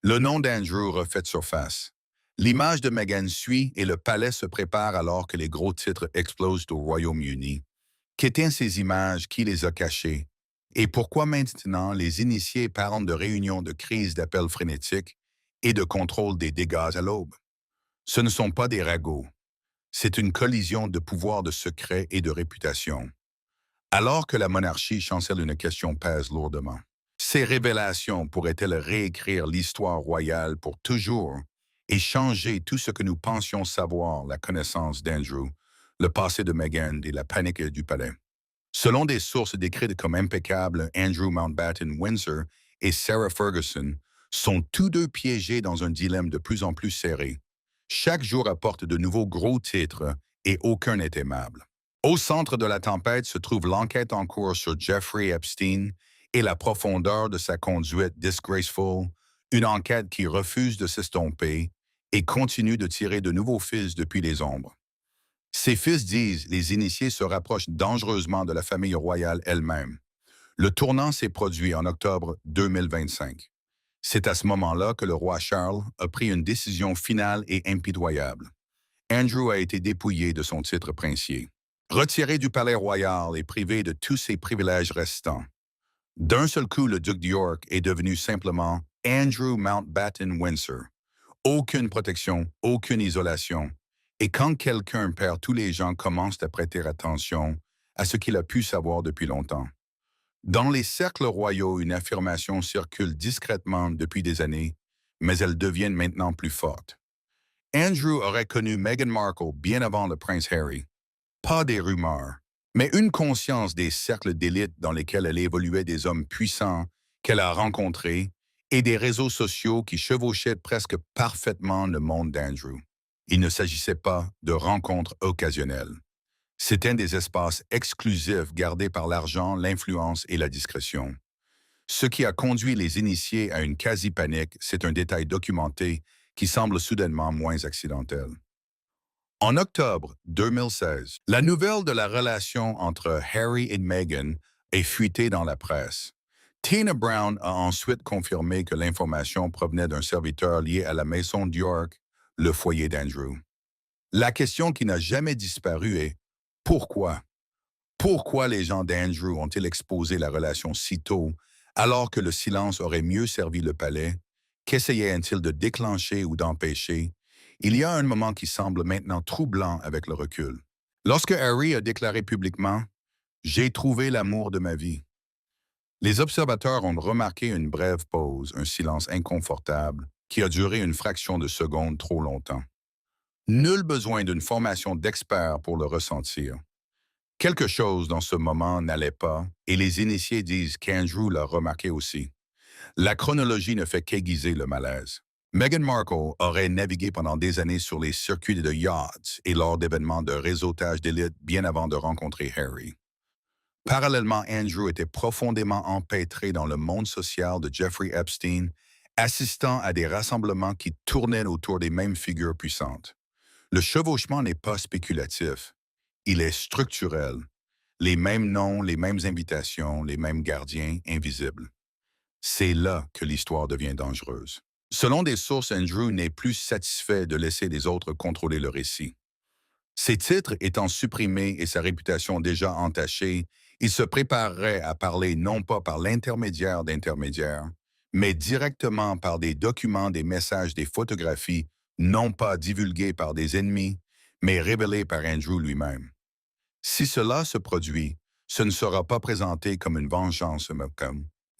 Le nom d'Andrew refait surface. L'image de Meghan suit et le palais se prépare alors que les gros titres explosent au Royaume-Uni. Qu'étaient ces images? Qui les a cachées? Et pourquoi maintenant les initiés parlent de réunions de crise d'appels frénétiques et de contrôle des dégâts à l'aube? Ce ne sont pas des ragots. C'est une collision de pouvoir, de secrets et de réputation. Alors que la monarchie chancelle, une question pèse lourdement. Ces révélations pourraient-elles réécrire l'histoire royale pour toujours et changer tout ce que nous pensions savoir, la connaissance d'Andrew, le passé de Meghan et la panique du palais? Selon des sources décrites comme impeccables, Andrew Mountbatten Windsor et Sarah Ferguson sont tous deux piégés dans un dilemme de plus en plus serré. Chaque jour apporte de nouveaux gros titres et aucun n'est aimable. Au centre de la tempête se trouve l'enquête en cours sur Jeffrey Epstein et la profondeur de sa conduite disgraceful, une enquête qui refuse de s'estomper et continue de tirer de nouveaux fils depuis les ombres. Ses fils disent les initiés se rapprochent dangereusement de la famille royale elle-même. Le tournant s'est produit en octobre 2025. C'est à ce moment-là que le roi Charles a pris une décision finale et impitoyable. Andrew a été dépouillé de son titre princier, retiré du palais royal et privé de tous ses privilèges restants. D'un seul coup, le duc d'York est devenu simplement Andrew Mountbatten Windsor. Aucune protection, aucune isolation. Et quand quelqu'un perd, tous les gens commencent à prêter attention à ce qu'il a pu savoir depuis longtemps. Dans les cercles royaux, une affirmation circule discrètement depuis des années, mais elle devient maintenant plus forte. Andrew aurait connu Meghan Markle bien avant le prince Harry. Pas des rumeurs, mais une conscience des cercles d'élite dans lesquels elle évoluait, des hommes puissants qu'elle a rencontrés et des réseaux sociaux qui chevauchaient presque parfaitement le monde d'Andrew. Il ne s'agissait pas de rencontres occasionnelles. C'étaient des espaces exclusifs gardés par l'argent, l'influence et la discrétion. Ce qui a conduit les initiés à une quasi-panique, c'est un détail documenté qui semble soudainement moins accidentel. En octobre 2016, la nouvelle de la relation entre Harry et Meghan est fuitée dans la presse. Tina Brown a ensuite confirmé que l'information provenait d'un serviteur lié à la maison d'York, le foyer d'Andrew. La question qui n'a jamais disparu est pourquoi? Pourquoi les gens d'Andrew ont-ils exposé la relation si tôt, alors que le silence aurait mieux servi le palais? Qu'essayaient-ils de déclencher ou d'empêcher? Il y a un moment qui semble maintenant troublant avec le recul. Lorsque Harry a déclaré publiquement « J'ai trouvé l'amour de ma vie », les observateurs ont remarqué une brève pause, un silence inconfortable qui a duré une fraction de seconde trop longtemps. Nul besoin d'une formation d'expert pour le ressentir. Quelque chose dans ce moment n'allait pas, et les initiés disent qu'Andrew l'a remarqué aussi. La chronologie ne fait qu'aiguiser le malaise. Meghan Markle aurait navigué pendant des années sur les circuits de yachts et lors d'événements de réseautage d'élite bien avant de rencontrer Harry. Parallèlement, Andrew était profondément empêtré dans le monde social de Jeffrey Epstein, assistant à des rassemblements qui tournaient autour des mêmes figures puissantes. Le chevauchement n'est pas spéculatif, il est structurel. Les mêmes noms, les mêmes invitations, les mêmes gardiens invisibles. C'est là que l'histoire devient dangereuse. Selon des sources, Andrew n'est plus satisfait de laisser les autres contrôler le récit. Ses titres étant supprimés et sa réputation déjà entachée, il se préparerait à parler non pas par l'intermédiaire d'intermédiaires, mais directement par des documents, des messages, des photographies, non pas divulgués par des ennemis, mais révélés par Andrew lui-même. Si cela se produit, ce ne sera pas présenté comme une vengeance,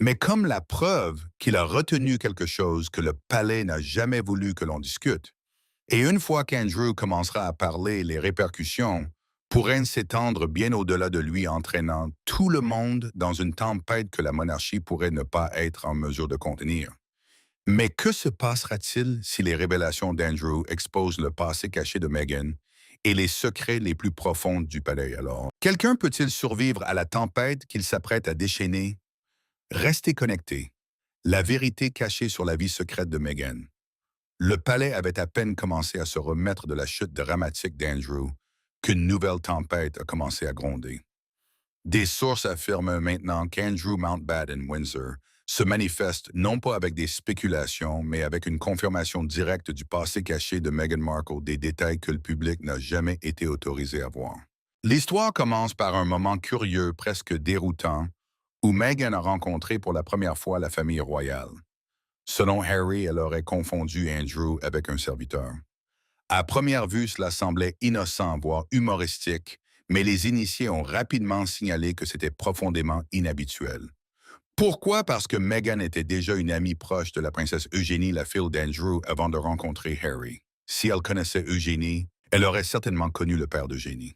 mais comme la preuve qu'il a retenu quelque chose que le palais n'a jamais voulu que l'on discute. Et une fois qu'Andrew commencera à parler, les répercussions pourraient s'étendre bien au-delà de lui, entraînant tout le monde dans une tempête que la monarchie pourrait ne pas être en mesure de contenir. Mais que se passera-t-il si les révélations d'Andrew exposent le passé caché de Meghan et les secrets les plus profonds du palais alors? Quelqu'un peut-il survivre à la tempête qu'il s'apprête à déchaîner? Restez connectés. La vérité cachée sur la vie secrète de Meghan. Le palais avait à peine commencé à se remettre de la chute dramatique d'Andrew qu'une nouvelle tempête a commencé à gronder. Des sources affirment maintenant qu'Andrew Mountbatten Windsor se manifeste non pas avec des spéculations, mais avec une confirmation directe du passé caché de Meghan Markle, des détails que le public n'a jamais été autorisé à voir. L'histoire commence par un moment curieux, presque déroutant, où Meghan a rencontré pour la première fois la famille royale. Selon Harry, elle aurait confondu Andrew avec un serviteur. À première vue, cela semblait innocent, voire humoristique, mais les initiés ont rapidement signalé que c'était profondément inhabituel. Pourquoi? Parce que Meghan était déjà une amie proche de la princesse Eugénie, la fille d'Andrew, avant de rencontrer Harry. Si elle connaissait Eugénie, elle aurait certainement connu le père d'Eugénie.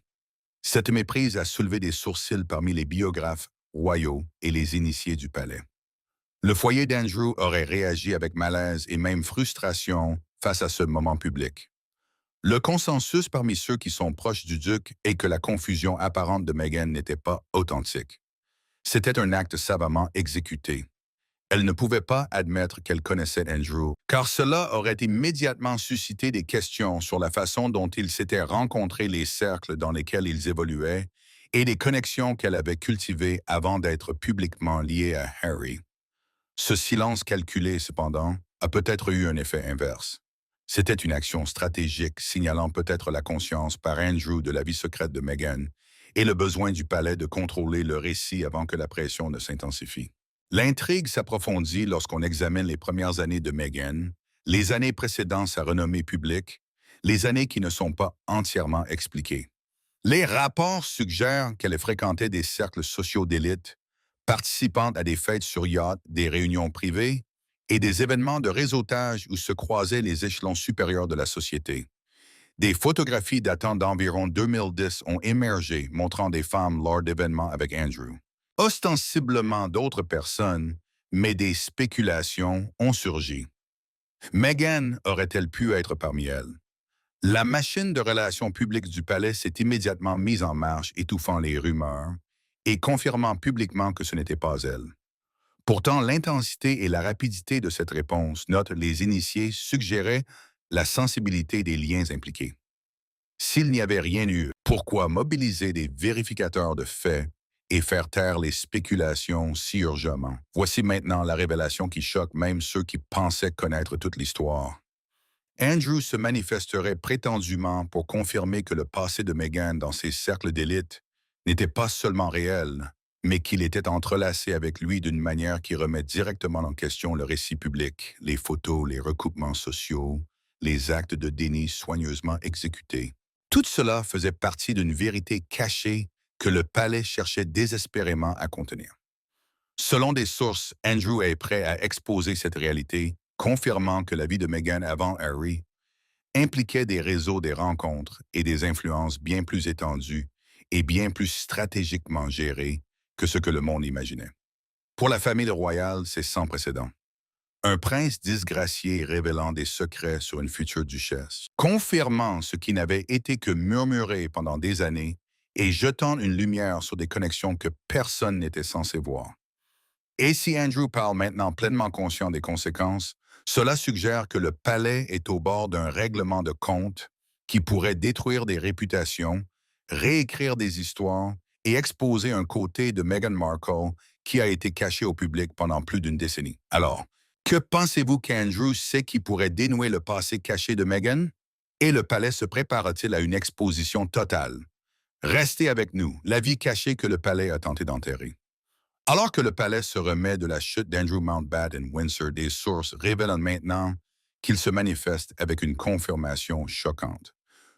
Cette méprise a soulevé des sourcils parmi les biographes royaux et les initiés du palais. Le foyer d'Andrew aurait réagi avec malaise et même frustration face à ce moment public. Le consensus parmi ceux qui sont proches du duc est que la confusion apparente de Meghan n'était pas authentique. C'était un acte savamment exécuté. Elle ne pouvait pas admettre qu'elle connaissait Andrew, car cela aurait immédiatement suscité des questions sur la façon dont ils s'étaient rencontrés, les cercles dans lesquels ils évoluaient et les connexions qu'elle avait cultivées avant d'être publiquement liée à Harry. Ce silence calculé, cependant, a peut-être eu un effet inverse. C'était une action stratégique signalant peut-être la conscience par Andrew de la vie secrète de Meghan et le besoin du palais de contrôler le récit avant que la pression ne s'intensifie. L'intrigue s'approfondit lorsqu'on examine les premières années de Meghan, les années précédant sa renommée publique, les années qui ne sont pas entièrement expliquées. Les rapports suggèrent qu'elle fréquentait des cercles sociaux d'élite, participant à des fêtes sur yacht, des réunions privées et des événements de réseautage où se croisaient les échelons supérieurs de la société. Des photographies datant d'environ 2010 ont émergé montrant des femmes lors d'événements avec Andrew. Ostensiblement d'autres personnes, mais des spéculations ont surgi. Meghan aurait-elle pu être parmi elles? La machine de relations publiques du palais s'est immédiatement mise en marche, étouffant les rumeurs et confirmant publiquement que ce n'était pas elle. Pourtant, l'intensité et la rapidité de cette réponse, notent les initiés, suggéraient la sensibilité des liens impliqués. S'il n'y avait rien eu, pourquoi mobiliser des vérificateurs de faits et faire taire les spéculations si urgemment? Voici maintenant la révélation qui choque même ceux qui pensaient connaître toute l'histoire. Andrew se manifesterait prétendument pour confirmer que le passé de Meghan dans ses cercles d'élite n'était pas seulement réel, mais qu'il était entrelacé avec lui d'une manière qui remet directement en question le récit public, les photos, les recoupements sociaux, les actes de déni soigneusement exécutés. Tout cela faisait partie d'une vérité cachée que le palais cherchait désespérément à contenir. Selon des sources, Andrew est prêt à exposer cette réalité, confirmant que la vie de Meghan avant Harry impliquait des réseaux, des rencontres et des influences bien plus étendues et bien plus stratégiquement gérées que ce que le monde imaginait. Pour la famille royale, c'est sans précédent. Un prince disgracié révélant des secrets sur une future duchesse, confirmant ce qui n'avait été que murmuré pendant des années et jetant une lumière sur des connexions que personne n'était censé voir. Et si Andrew parle maintenant pleinement conscient des conséquences, cela suggère que le palais est au bord d'un règlement de compte qui pourrait détruire des réputations, réécrire des histoires et exposer un côté de Meghan Markle qui a été caché au public pendant plus d'une décennie. Alors, que pensez-vous qu'Andrew sait qui pourrait dénouer le passé caché de Meghan? Et le palais se prépare-t-il à une exposition totale? Restez avec nous, la vie cachée que le palais a tenté d'enterrer. Alors que le palais se remet de la chute d'Andrew Mountbatten Windsor, des sources révèlent maintenant qu'il se manifeste avec une confirmation choquante.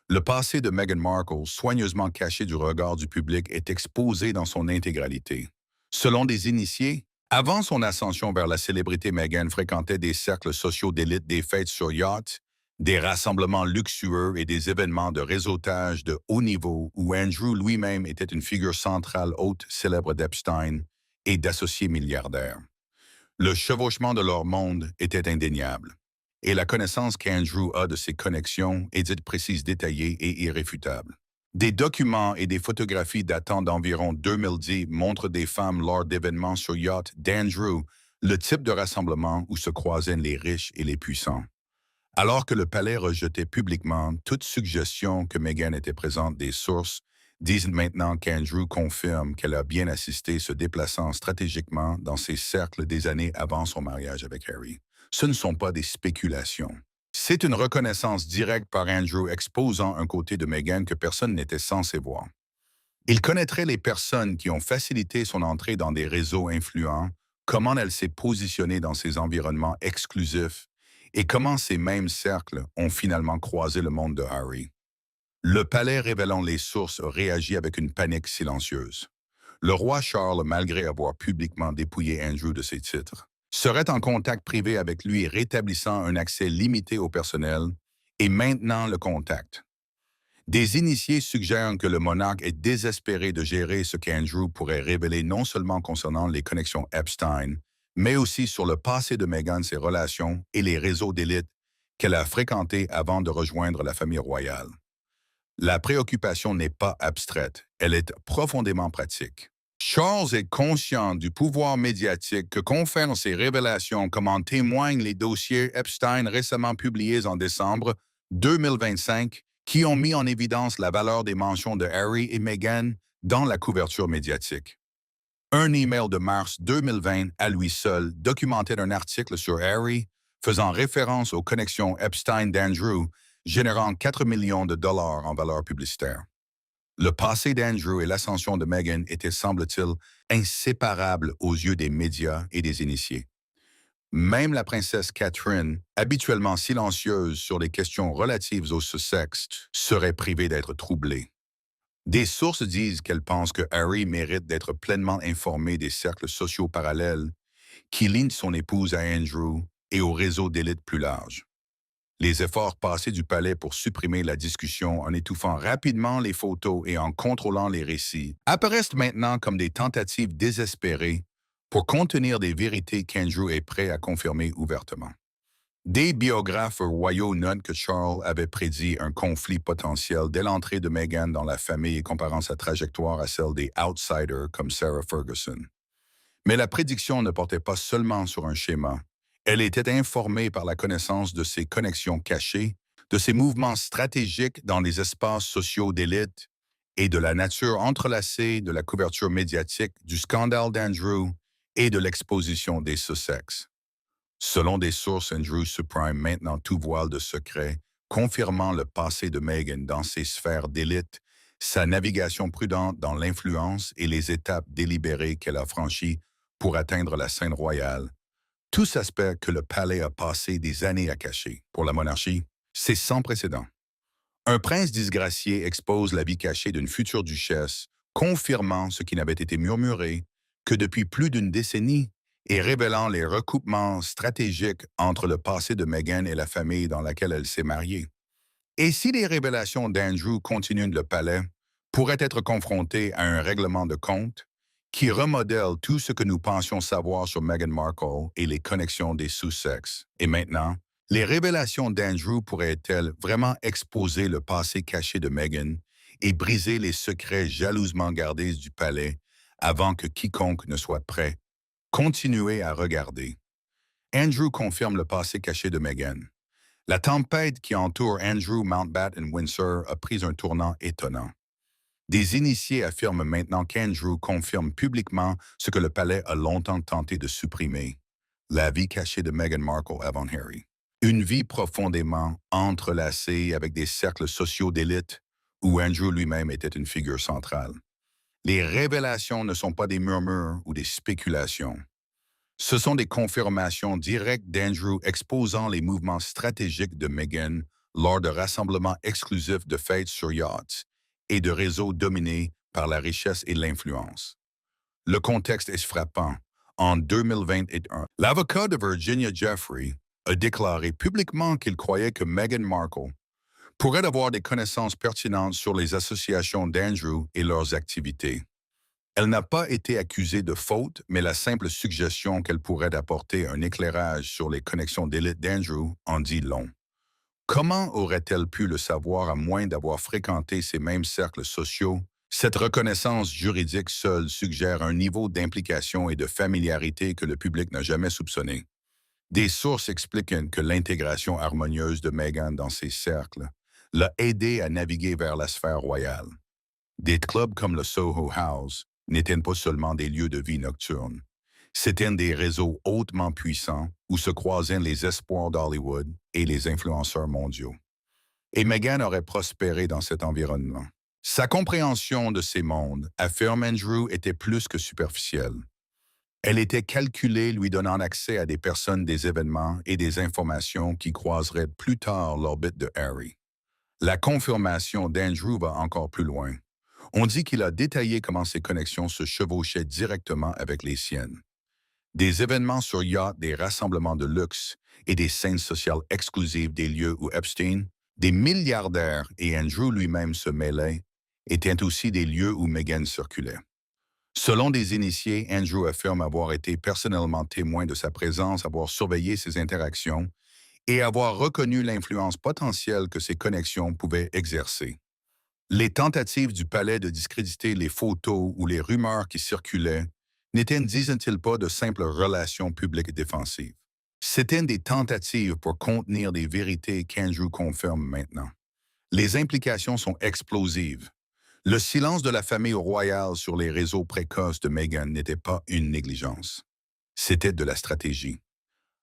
Le passé de Meghan Markle, soigneusement caché du regard du public, est exposé dans son intégralité. Selon des initiés, avant son ascension vers la célébrité, Meghan fréquentait des cercles sociaux d'élite, des fêtes sur yacht, des rassemblements luxueux et des événements de réseautage de haut niveau où Andrew lui-même était une figure centrale haute célèbre d'Epstein et d'associés milliardaires. Le chevauchement de leur monde était indéniable, et la connaissance qu'Andrew a de ces connexions est dite précise, détaillée et irréfutable. Des documents et des photographies datant d'environ 2010 montrent des femmes lors d'événements sur yacht d'Andrew, le type de rassemblement où se croisaient les riches et les puissants. Alors que le palais rejetait publiquement toute suggestion que Meghan était présente, des sources disent maintenant qu'Andrew confirme qu'elle a bien assisté se déplaçant stratégiquement dans ses cercles des années avant son mariage avec Harry. Ce ne sont pas des spéculations. C'est une reconnaissance directe par Andrew exposant un côté de Meghan que personne n'était censé voir. Il connaîtrait les personnes qui ont facilité son entrée dans des réseaux influents, comment elle s'est positionnée dans ces environnements exclusifs et comment ces mêmes cercles ont finalement croisé le monde de Harry. Le palais révélant les sources a réagi avec une panique silencieuse. Le roi Charles, malgré avoir publiquement dépouillé Andrew de ses titres, serait en contact privé avec lui rétablissant un accès limité au personnel et maintenant le contact. Des initiés suggèrent que le monarque est désespéré de gérer ce qu'Andrew pourrait révéler non seulement concernant les connexions Epstein, mais aussi sur le passé de Meghan, ses relations et les réseaux d'élite qu'elle a fréquentés avant de rejoindre la famille royale. La préoccupation n'est pas abstraite, elle est profondément pratique. Charles est conscient du pouvoir médiatique que confèrent ces révélations, comme en témoignent les dossiers Epstein récemment publiés en décembre 2025, qui ont mis en évidence la valeur des mentions de Harry et Meghan dans la couverture médiatique. Un email de mars 2020, à lui seul, documentait un article sur Harry faisant référence aux connexions Epstein d'Andrew, générant 4 millions de dollars en valeur publicitaire. Le passé d'Andrew et l'ascension de Meghan étaient, semble-t-il, inséparables aux yeux des médias et des initiés. Même la princesse Catherine, habituellement silencieuse sur les questions relatives au Sussex, serait privée d'être troublée. Des sources disent qu'elles pensent que Harry mérite d'être pleinement informé des cercles sociaux parallèles qui lient son épouse à Andrew et au réseau d'élite plus large. Les efforts passés du palais pour supprimer la discussion en étouffant rapidement les photos et en contrôlant les récits apparaissent maintenant comme des tentatives désespérées pour contenir des vérités qu'Andrew est prêt à confirmer ouvertement. Des biographes royaux notent que Charles avait prédit un conflit potentiel dès l'entrée de Meghan dans la famille, comparant sa trajectoire à celle des outsiders comme Sarah Ferguson. Mais la prédiction ne portait pas seulement sur un schéma. Elle était informée par la connaissance de ses connexions cachées, de ses mouvements stratégiques dans les espaces sociaux d'élite et de la nature entrelacée de la couverture médiatique du scandale d'Andrew et de l'exposition des Sussex. Selon des sources, Andrew supprime maintenant tout voile de secret, confirmant le passé de Meghan dans ses sphères d'élite, sa navigation prudente dans l'influence et les étapes délibérées qu'elle a franchies pour atteindre la scène royale. Tous aspects que le palais a passé des années à cacher. Pour la monarchie, c'est sans précédent. Un prince disgracié expose la vie cachée d'une future duchesse, confirmant ce qui n'avait été murmuré que depuis plus d'une décennie et révélant les recoupements stratégiques entre le passé de Meghan et la famille dans laquelle elle s'est mariée. Et si les révélations d'Andrew continuent de le palais, pourraient être confrontées à un règlement de compte qui remodèle tout ce que nous pensions savoir sur Meghan Markle et les connexions des Sussex. Et maintenant, les révélations d'Andrew pourraient-elles vraiment exposer le passé caché de Meghan et briser les secrets jalousement gardés du palais avant que quiconque ne soit prêt? Continuez à regarder. Andrew confirme le passé caché de Meghan. La tempête qui entoure Andrew Mountbatten-Windsor a pris un tournant étonnant. Des initiés affirment maintenant qu'Andrew confirme publiquement ce que le palais a longtemps tenté de supprimer, la vie cachée de Meghan Markle avant Harry. Une vie profondément entrelacée avec des cercles sociaux d'élite où Andrew lui-même était une figure centrale. Les révélations ne sont pas des murmures ou des spéculations. Ce sont des confirmations directes d'Andrew exposant les mouvements stratégiques de Meghan lors de rassemblements exclusifs de fêtes sur yachts et de réseaux dominés par la richesse et l'influence. Le contexte est frappant. En 2021, l'avocat de Virginia Giuffre a déclaré publiquement qu'il croyait que Meghan Markle pourrait avoir des connaissances pertinentes sur les associations d'Andrew et leurs activités. Elle n'a pas été accusée de faute, mais la simple suggestion qu'elle pourrait apporter un éclairage sur les connexions d'élite d'Andrew en dit long. Comment aurait-elle pu le savoir à moins d'avoir fréquenté ces mêmes cercles sociaux? Cette reconnaissance juridique seule suggère un niveau d'implication et de familiarité que le public n'a jamais soupçonné. Des sources expliquent que l'intégration harmonieuse de Meghan dans ces cercles l'a aidé à naviguer vers la sphère royale. Des clubs comme le Soho House n'étaient pas seulement des lieux de vie nocturne. C'étaient des réseaux hautement puissants où se croisaient les espoirs d'Hollywood et les influenceurs mondiaux. Et Meghan aurait prospéré dans cet environnement. Sa compréhension de ces mondes, affirme Andrew, était plus que superficielle. Elle était calculée, lui donnant accès à des personnes, des événements et des informations qui croiseraient plus tard l'orbite de Harry. La confirmation d'Andrew va encore plus loin. On dit qu'il a détaillé comment ces connexions se chevauchaient directement avec les siennes. Des événements sur yachts, des rassemblements de luxe et des scènes sociales exclusives des lieux où Epstein, des milliardaires et Andrew lui-même se mêlaient, étaient aussi des lieux où Meghan circulait. Selon des initiés, Andrew affirme avoir été personnellement témoin de sa présence, avoir surveillé ses interactions et avoir reconnu l'influence potentielle que ces connexions pouvaient exercer. Les tentatives du palais de discréditer les photos ou les rumeurs qui circulaient n'étaient, disent-ils pas, de simples relations publiques défensives. C'étaient des tentatives pour contenir des vérités qu'Andrew confirme maintenant. Les implications sont explosives. Le silence de la famille royale sur les réseaux précoces de Meghan n'était pas une négligence. C'était de la stratégie.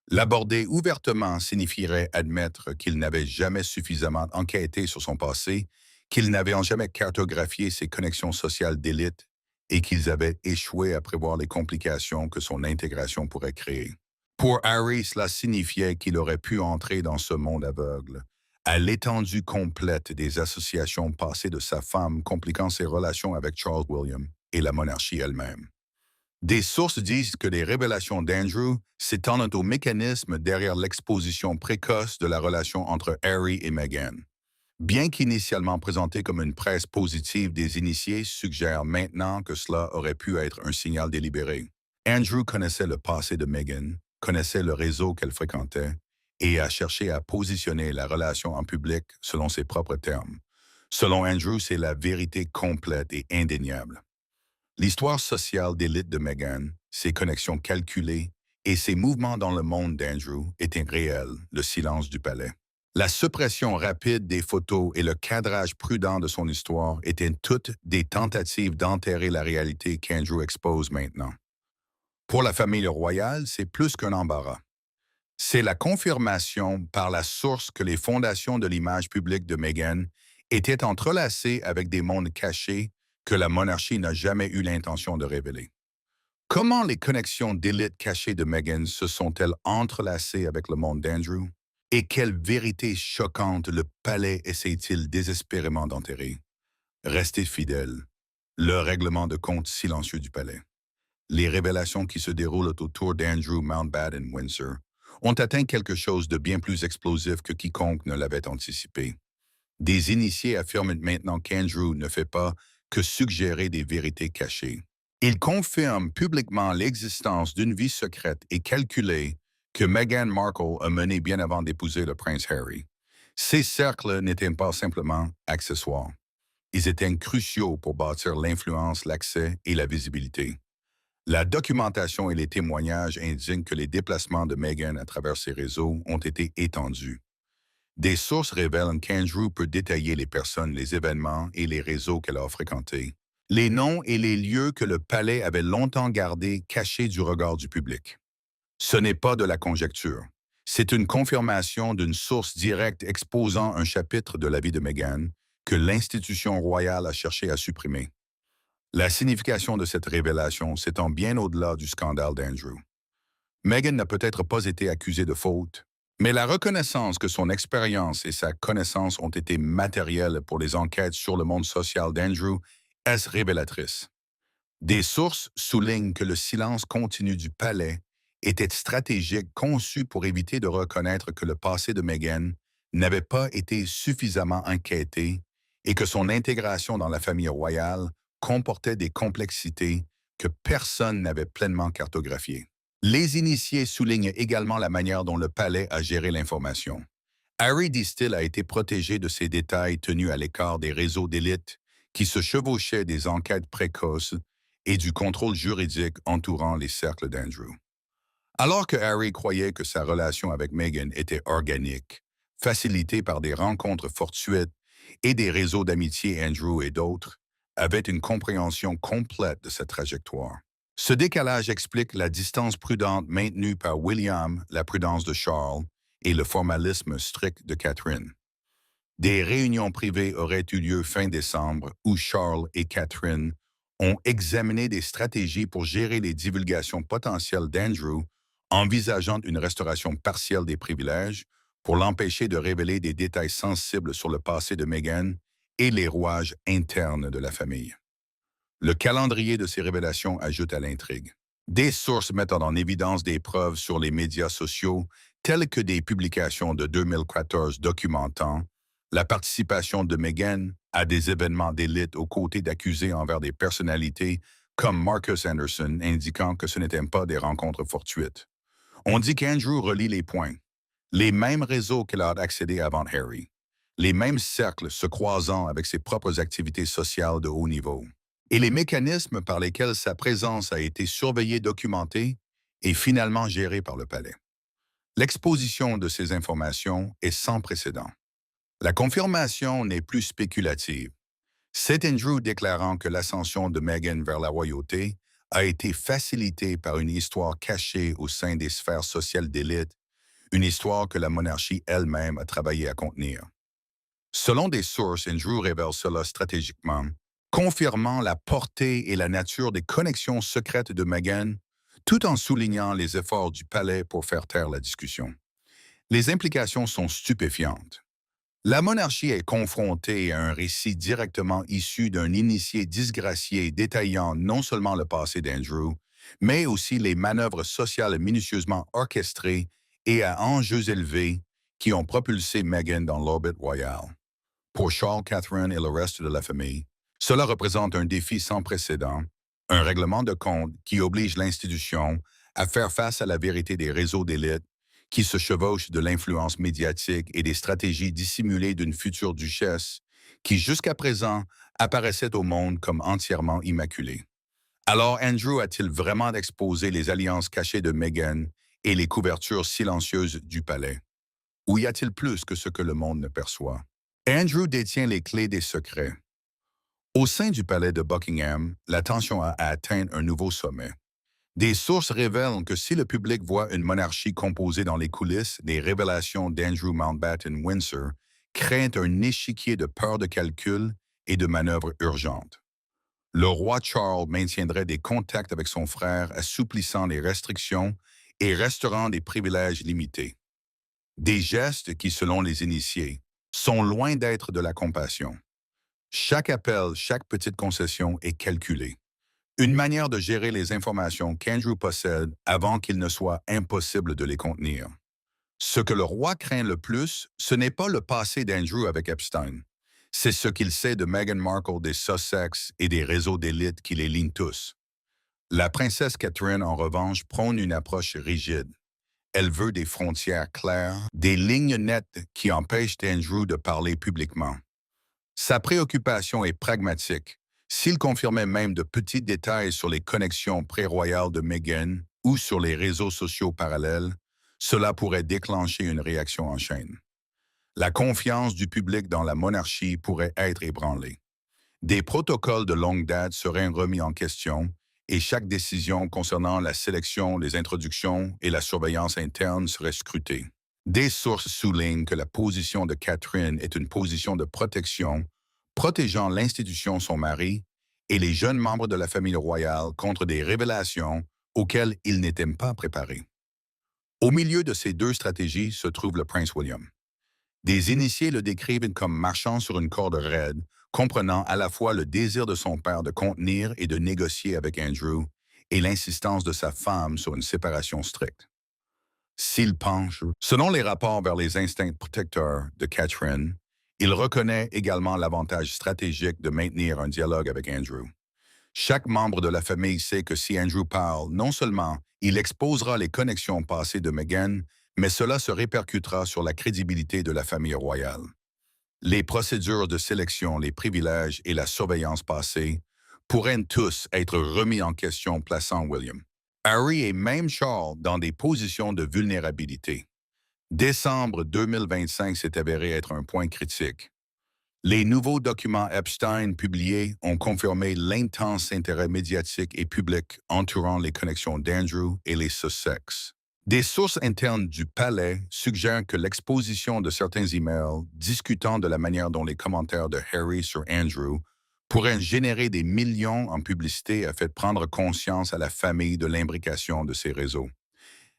L'aborder ouvertement signifierait admettre qu'il n'avait jamais suffisamment enquêté sur son passé, qu'ils n'avaient jamais cartographié ses connexions sociales d'élite et qu'ils avaient échoué à prévoir les complications que son intégration pourrait créer. Pour Harry, cela signifiait qu'il aurait pu entrer dans ce monde aveugle, à l'étendue complète des associations passées de sa femme compliquant ses relations avec Charles William et la monarchie elle-même. Des sources disent que les révélations d'Andrew s'étendent au mécanisme derrière l'exposition précoce de la relation entre Harry et Meghan. Bien qu'initialement présenté comme une presse positive, des initiés suggèrent maintenant que cela aurait pu être un signal délibéré. Andrew connaissait le passé de Meghan, connaissait le réseau qu'elle fréquentait et a cherché à positionner la relation en public selon ses propres termes. Selon Andrew, c'est la vérité complète et indéniable. L'histoire sociale d'élite de Meghan, ses connexions calculées et ses mouvements dans le monde d'Andrew étaient réels, le silence du palais. La suppression rapide des photos et le cadrage prudent de son histoire étaient toutes des tentatives d'enterrer la réalité qu'Andrew expose maintenant. Pour la famille royale, c'est plus qu'un embarras. C'est la confirmation par la source que les fondations de l'image publique de Meghan étaient entrelacées avec des mondes cachés que la monarchie n'a jamais eu l'intention de révéler. Comment les connexions d'élite cachées de Meghan se sont-elles entrelacées avec le monde d'Andrew? Et quelle vérité choquante le palais essaie-t-il désespérément d'enterrer? Restez fidèles. Le règlement de compte silencieux du palais. Les révélations qui se déroulent autour d'Andrew Mountbatten-Windsor ont atteint quelque chose de bien plus explosif que quiconque ne l'avait anticipé. Des initiés affirment maintenant qu'Andrew ne fait pas que suggérer des vérités cachées. Il confirme publiquement l'existence d'une vie secrète et calculée que Meghan Markle a menée bien avant d'épouser le prince Harry. Ces cercles n'étaient pas simplement accessoires. Ils étaient cruciaux pour bâtir l'influence, l'accès et la visibilité. La documentation et les témoignages indiquent que les déplacements de Meghan à travers ces réseaux ont été étendus. Des sources révèlent qu'Andrew peut détailler les personnes, les événements et les réseaux qu'elle a fréquentés, les noms et les lieux que le palais avait longtemps gardés cachés du regard du public. Ce n'est pas de la conjecture. C'est une confirmation d'une source directe exposant un chapitre de la vie de Meghan que l'institution royale a cherché à supprimer. La signification de cette révélation s'étend bien au-delà du scandale d'Andrew. Meghan n'a peut-être pas été accusée de faute, mais la reconnaissance que son expérience et sa connaissance ont été matérielles pour les enquêtes sur le monde social d'Andrew est révélatrice. Des sources soulignent que le silence continu du palais était stratégique, conçu pour éviter de reconnaître que le passé de Meghan n'avait pas été suffisamment enquêté et que son intégration dans la famille royale comportait des complexités que personne n'avait pleinement cartographiées. Les initiés soulignent également la manière dont le palais a géré l'information. Harry, disent-ils, a été protégé de ces détails tenus à l'écart des réseaux d'élite qui se chevauchaient des enquêtes précoces et du contrôle juridique entourant les cercles d'Andrew. Alors que Harry croyait que sa relation avec Meghan était organique, facilitée par des rencontres fortuites et des réseaux d'amitié Andrew et d'autres, avait une compréhension complète de cette trajectoire. Ce décalage explique la distance prudente maintenue par William, la prudence de Charles et le formalisme strict de Catherine. Des réunions privées auraient eu lieu fin décembre où Charles et Catherine ont examiné des stratégies pour gérer les divulgations potentielles d'Andrew, envisageant une restauration partielle des privilèges pour l'empêcher de révéler des détails sensibles sur le passé de Meghan et les rouages internes de la famille. Le calendrier de ces révélations ajoute à l'intrigue. Des sources mettant en évidence des preuves sur les médias sociaux, telles que des publications de 2014 documentant la participation de Meghan à des événements d'élite aux côtés d'accusés envers des personnalités comme Marcus Anderson, indiquant que ce n'étaient pas des rencontres fortuites. On dit qu'Andrew relie les points. Les mêmes réseaux qu'elle a accédés avant Harry. Les mêmes cercles se croisant avec ses propres activités sociales de haut niveau. Et les mécanismes par lesquels sa présence a été surveillée, documentée et finalement gérée par le palais. L'exposition de ces informations est sans précédent. La confirmation n'est plus spéculative. C'est Andrew déclarant que l'ascension de Meghan vers la royauté a été facilitée par une histoire cachée au sein des sphères sociales d'élite, une histoire que la monarchie elle-même a travaillé à contenir. Selon des sources, Andrew révèle cela stratégiquement, confirmant la portée et la nature des connexions secrètes de Meghan, tout en soulignant les efforts du palais pour faire taire la discussion. Les implications sont stupéfiantes. La monarchie est confrontée à un récit directement issu d'un initié disgracié détaillant non seulement le passé d'Andrew, mais aussi les manœuvres sociales minutieusement orchestrées et à enjeux élevés qui ont propulsé Meghan dans l'orbite royal. Pour Charles, Catherine et le reste de la famille, cela représente un défi sans précédent, un règlement de compte qui oblige l'institution à faire face à la vérité des réseaux d'élite qui se chevauchent de l'influence médiatique et des stratégies dissimulées d'une future duchesse qui, jusqu'à présent, apparaissait au monde comme entièrement immaculée. Alors Andrew a-t-il vraiment exposé les alliances cachées de Meghan et les couvertures silencieuses du palais? Ou y a-t-il plus que ce que le monde ne perçoit? Andrew détient les clés des secrets. Au sein du palais de Buckingham, la tension a atteint un nouveau sommet. Des sources révèlent que si le public voit une monarchie composée dans les coulisses, les révélations d'Andrew Mountbatten Windsor créent un échiquier de peur de calcul et de manœuvres urgentes. Le roi Charles maintiendrait des contacts avec son frère, assouplissant les restrictions et restaurant des privilèges limités. Des gestes qui, selon les initiés, sont loin d'être de la compassion. Chaque appel, chaque petite concession est calculée. Une manière de gérer les informations qu'Andrew possède avant qu'il ne soit impossible de les contenir. Ce que le roi craint le plus, ce n'est pas le passé d'Andrew avec Epstein. C'est ce qu'il sait de Meghan Markle, des Sussex et des réseaux d'élite qui les lignent tous. La princesse Catherine, en revanche, prône une approche rigide. Elle veut des frontières claires, des lignes nettes qui empêchent Andrew de parler publiquement. Sa préoccupation est pragmatique. S'il confirmait même de petits détails sur les connexions pré-royales de Meghan ou sur les réseaux sociaux parallèles, cela pourrait déclencher une réaction en chaîne. La confiance du public dans la monarchie pourrait être ébranlée. Des protocoles de longue date seraient remis en question et chaque décision concernant la sélection, les introductions et la surveillance interne serait scrutée. Des sources soulignent que la position de Catherine est une position de protection, protégeant l'institution, son mari, et les jeunes membres de la famille royale contre des révélations auxquelles ils n'étaient pas préparés. Au milieu de ces deux stratégies se trouve le prince William. Des initiés le décrivent comme marchant sur une corde raide, comprenant à la fois le désir de son père de contenir et de négocier avec Andrew et l'insistance de sa femme sur une séparation stricte. S'il penche, selon les rapports vers les instincts protecteurs de Catherine, il reconnaît également l'avantage stratégique de maintenir un dialogue avec Andrew. Chaque membre de la famille sait que si Andrew parle, non seulement il exposera les connexions passées de Meghan, mais cela se répercutera sur la crédibilité de la famille royale. Les procédures de sélection, les privilèges et la surveillance passée pourraient tous être remis en question plaçant William, Harry et même Charles dans des positions de vulnérabilité. Décembre 2025 s'est avéré être un point critique. Les nouveaux documents Epstein publiés ont confirmé l'intense intérêt médiatique et public entourant les connexions d'Andrew et les Sussex. Des sources internes du palais suggèrent que l'exposition de certains emails discutant de la manière dont les commentaires de Harry sur Andrew pourraient générer des millions en publicité a fait prendre conscience à la famille de l'imbrication de ces réseaux.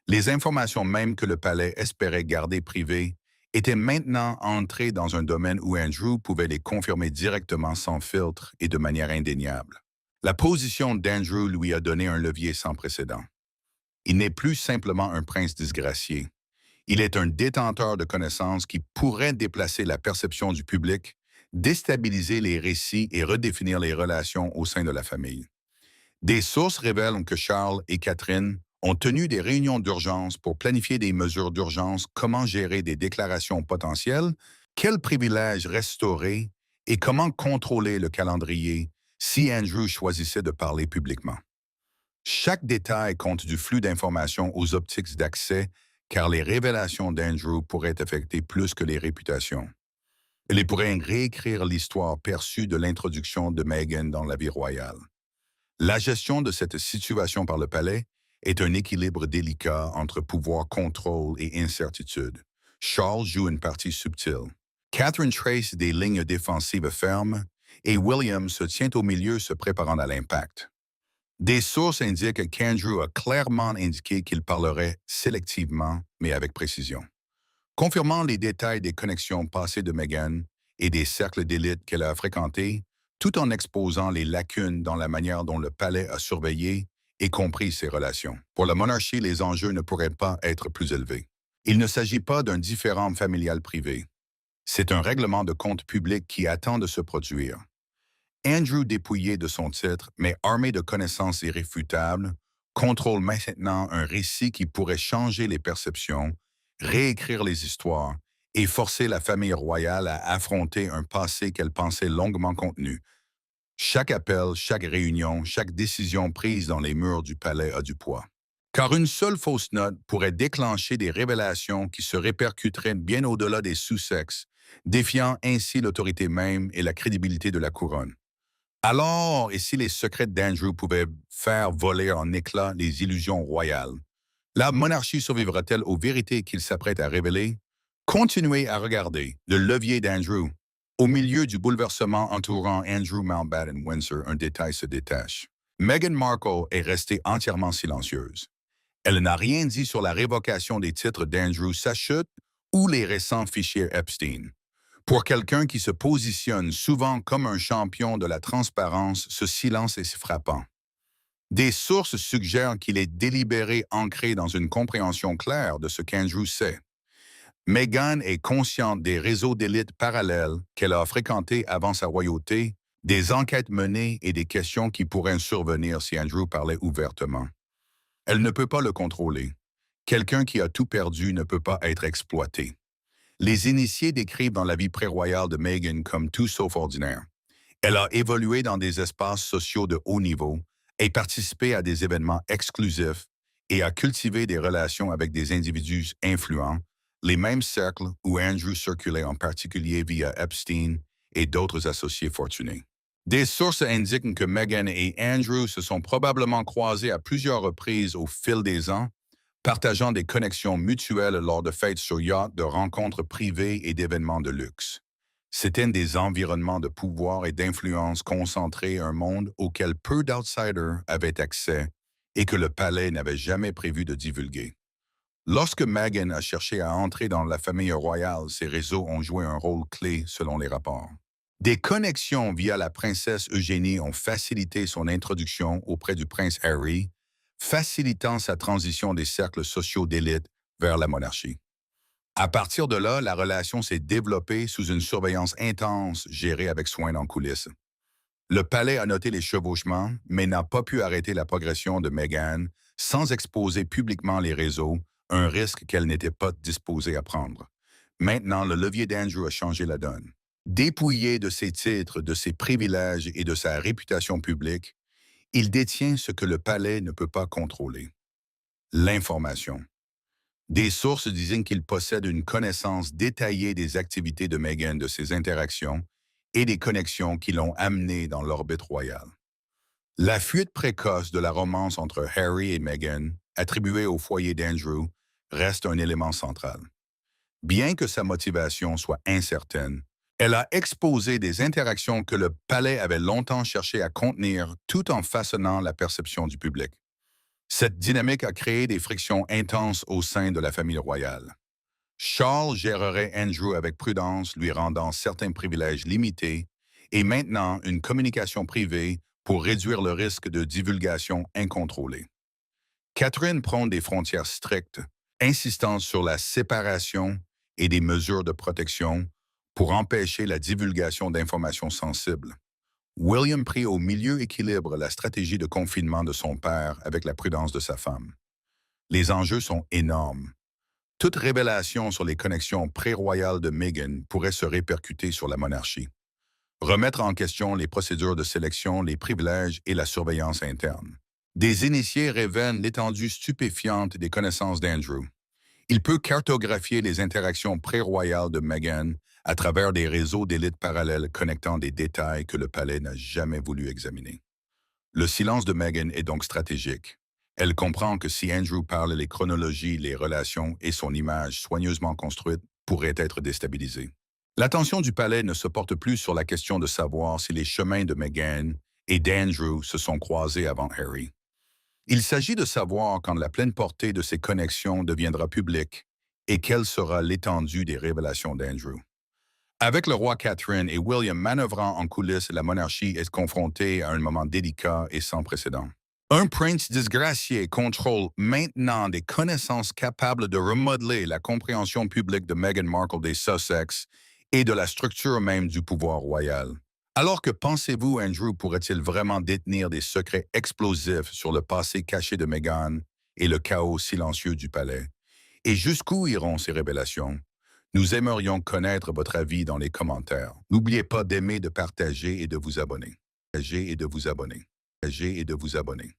Les informations même que le palais espérait garder privées étaient maintenant entrées dans un domaine où Andrew pouvait les confirmer directement sans filtre et de manière indéniable. La position d'Andrew lui a donné un levier sans précédent. Il n'est plus simplement un prince disgracié. Il est un détenteur de connaissances qui pourrait déplacer la perception du public, déstabiliser les récits et redéfinir les relations au sein de la famille. Des sources révèlent que Charles et Catherine ont tenu des réunions d'urgence pour planifier des mesures d'urgence, comment gérer des déclarations potentielles, quels privilèges restaurer et comment contrôler le calendrier si Andrew choisissait de parler publiquement. Chaque détail compte du flux d'informations aux optiques d'accès, car les révélations d'Andrew pourraient affecter plus que les réputations. Elle pourrait réécrire l'histoire perçue de l'introduction de Meghan dans la vie royale. La gestion de cette situation par le palais est un équilibre délicat entre pouvoir, contrôle et incertitude. Charles joue une partie subtile. Catherine trace des lignes défensives fermes et William se tient au milieu se préparant à l'impact. Des sources indiquent qu'Andrew a clairement indiqué qu'il parlerait sélectivement, mais avec précision. Confirmant les détails des connexions passées de Meghan et des cercles d'élite qu'elle a fréquentés, tout en exposant les lacunes dans la manière dont le palais a surveillé et compris ses relations. Pour la monarchie, les enjeux ne pourraient pas être plus élevés. Il ne s'agit pas d'un différend familial privé. C'est un règlement de compte public qui attend de se produire. Andrew, dépouillé de son titre, mais armé de connaissances irréfutables, contrôle maintenant un récit qui pourrait changer les perceptions, réécrire les histoires et forcer la famille royale à affronter un passé qu'elle pensait longuement contenu. Chaque appel, chaque réunion, chaque décision prise dans les murs du palais a du poids. Car une seule fausse note pourrait déclencher des révélations qui se répercuteraient bien au-delà des sous-sexes, défiant ainsi l'autorité même et la crédibilité de la couronne. Alors, et si les secrets d'Andrew pouvaient faire voler en éclats les illusions royales, la monarchie survivra-t-elle aux vérités qu'il s'apprête à révéler? Continuez à regarder le levier d'Andrew. Au milieu du bouleversement entourant Andrew Mountbatten-Windsor, un détail se détache. Meghan Markle est restée entièrement silencieuse. Elle n'a rien dit sur la révocation des titres d'Andrew, sa chute ou les récents fichiers Epstein. Pour quelqu'un qui se positionne souvent comme un champion de la transparence, ce silence est frappant. Des sources suggèrent qu'il est délibéré ancré dans une compréhension claire de ce qu'Andrew sait. Meghan est consciente des réseaux d'élite parallèles qu'elle a fréquentés avant sa royauté, des enquêtes menées et des questions qui pourraient survenir si Andrew parlait ouvertement. Elle ne peut pas le contrôler. Quelqu'un qui a tout perdu ne peut pas être exploité. Les initiés décrivent dans la vie pré-royale de Meghan comme tout sauf ordinaire. Elle a évolué dans des espaces sociaux de haut niveau et participé à des événements exclusifs et a cultivé des relations avec des individus influents, les mêmes cercles où Andrew circulait en particulier via Epstein et d'autres associés fortunés. Des sources indiquent que Meghan et Andrew se sont probablement croisés à plusieurs reprises au fil des ans, partageant des connexions mutuelles lors de fêtes sur yachts, de rencontres privées et d'événements de luxe. C'étaient des environnements de pouvoir et d'influence concentrés, un monde auquel peu d'outsiders avaient accès et que le palais n'avait jamais prévu de divulguer. Lorsque Meghan a cherché à entrer dans la famille royale, ces réseaux ont joué un rôle clé selon les rapports. Des connexions via la princesse Eugénie ont facilité son introduction auprès du prince Harry, facilitant sa transition des cercles sociaux d'élite vers la monarchie. À partir de là, la relation s'est développée sous une surveillance intense gérée avec soin en coulisses. Le palais a noté les chevauchements, mais n'a pas pu arrêter la progression de Meghan sans exposer publiquement les réseaux, un risque qu'elle n'était pas disposée à prendre. Maintenant, le levier d'Andrew a changé la donne. Dépouillé de ses titres, de ses privilèges et de sa réputation publique, il détient ce que le palais ne peut pas contrôler: l'information. Des sources disent qu'il possède une connaissance détaillée des activités de Meghan, de ses interactions et des connexions qui l'ont amené dans l'orbite royale. La fuite précoce de la romance entre Harry et Meghan, attribuée au foyer d'Andrew, reste un élément central. Bien que sa motivation soit incertaine, elle a exposé des interactions que le palais avait longtemps cherché à contenir tout en façonnant la perception du public. Cette dynamique a créé des frictions intenses au sein de la famille royale. Charles gérerait Andrew avec prudence, lui rendant certains privilèges limités, et maintenant une communication privée pour réduire le risque de divulgation incontrôlée. Catherine prône des frontières strictes, insistant sur la séparation et des mesures de protection pour empêcher la divulgation d'informations sensibles. William prit au milieu équilibre la stratégie de confinement de son père avec la prudence de sa femme. Les enjeux sont énormes. Toute révélation sur les connexions pré-royales de Meghan pourrait se répercuter sur la monarchie. Remettre en question les procédures de sélection, les privilèges et la surveillance interne. Des initiés révèlent l'étendue stupéfiante des connaissances d'Andrew. Il peut cartographier les interactions pré-royales de Meghan à travers des réseaux d'élite parallèles connectant des détails que le palais n'a jamais voulu examiner. Le silence de Meghan est donc stratégique. Elle comprend que si Andrew parle, les chronologies, les relations et son image soigneusement construite pourraient être déstabilisées. L'attention du palais ne se porte plus sur la question de savoir si les chemins de Meghan et d'Andrew se sont croisés avant Harry. Il s'agit de savoir quand la pleine portée de ces connexions deviendra publique et quelle sera l'étendue des révélations d'Andrew. Avec le roi Catherine et William manœuvrant en coulisses, la monarchie est confrontée à un moment délicat et sans précédent. Un prince disgracié contrôle maintenant des connaissances capables de remodeler la compréhension publique de Meghan Markle des Sussex et de la structure même du pouvoir royal. Alors que pensez-vous, Andrew pourrait-il vraiment détenir des secrets explosifs sur le passé caché de Meghan et le chaos silencieux du palais? Et jusqu'où iront ces révélations? Nous aimerions connaître votre avis dans les commentaires. N'oubliez pas d'aimer, de partager et de vous abonner. Partager et de vous abonner. Partager et de vous abonner.